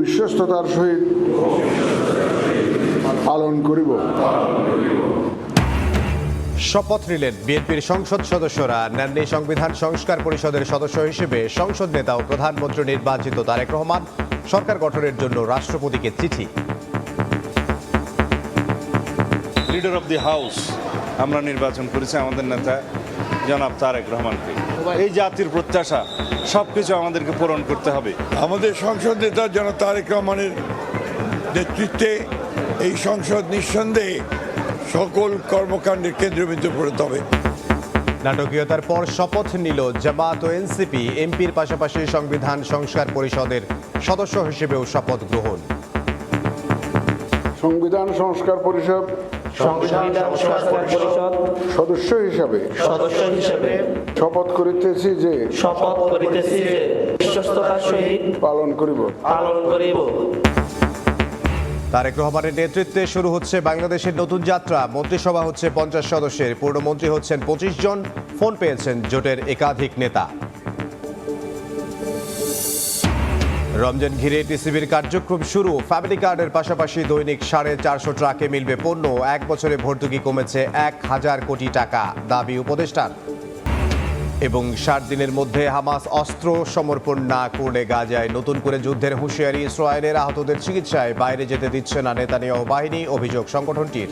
বিশ্বস্ততার সহিত পালন করিব। শপথ নিলেন বিএনপির সংসদ সদস্যরা। নেননি সংবিধান সংস্কার পরিষদের সদস্য হিসেবে সংসদ নেতা ও প্রধানমন্ত্রী নির্বাচিত তারেক রহমান। সরকার গঠনের জন্য রাষ্ট্রপতিকে চিঠি। লিডার অব দি হাউস আমরা নির্বাচন করেছি আমাদের নেতা জনাব তারেক রহমানকে। এই জাতির প্রত্যাশা সবকিছু আমাদেরকে পূরণ করতে হবে। আমাদের সংসদ নেতা জনাব তারেক রহমানের নেতৃত্বে এই সংসদ নিঃসন্দেহে সকল কর্মকাণ্ডের কেন্দ্রবিন্দু পরিণত হবে। নাটকীয়তার পর শপথ নিল জামাত ও এনসিপি। এমপির পাশাপাশি সংবিধান সংস্কার পরিষদের সদস্য হিসেবেও শপথ গ্রহণ। সংবিধান সংস্কার পরিষদ সদস্য হিসাবে শপথ করিতেছি যে বিশ্বস্ততার সহিত পালন করিব। তারেক রহমানের নেতৃত্বে শুরু হচ্ছে বাংলাদেশের নতুন যাত্রা। মন্ত্রিসভা হচ্ছে 50 সদস্যের, পূর্ণমন্ত্রী হচ্ছেন 25 জন। ফোন পেয়েছেন জোটের একাধিক নেতা। রমজান ঘিরে টিসিবির কার্যক্রম শুরু। ফ্যামিলি কার্ডের পাশাপাশি দৈনিক 450 ট্রাকে মিলবে পণ্য। 1 বছরে ভর্তুকি কমেছে 1000 কোটি টাকা, দাবি উপদেষ্টার। এবং 60 দিনের মধ্যে হামাস অস্ত্র সমর্পণ না করলে গাজায় নতুন করে যুদ্ধের হুঁশিয়ারি ইসরায়েলের। আহতদের চিকিৎসায় বাইরে যেতে দিচ্ছে না নেতানিয়াহু বাহিনী, অভিযোগ সংগঠনটির।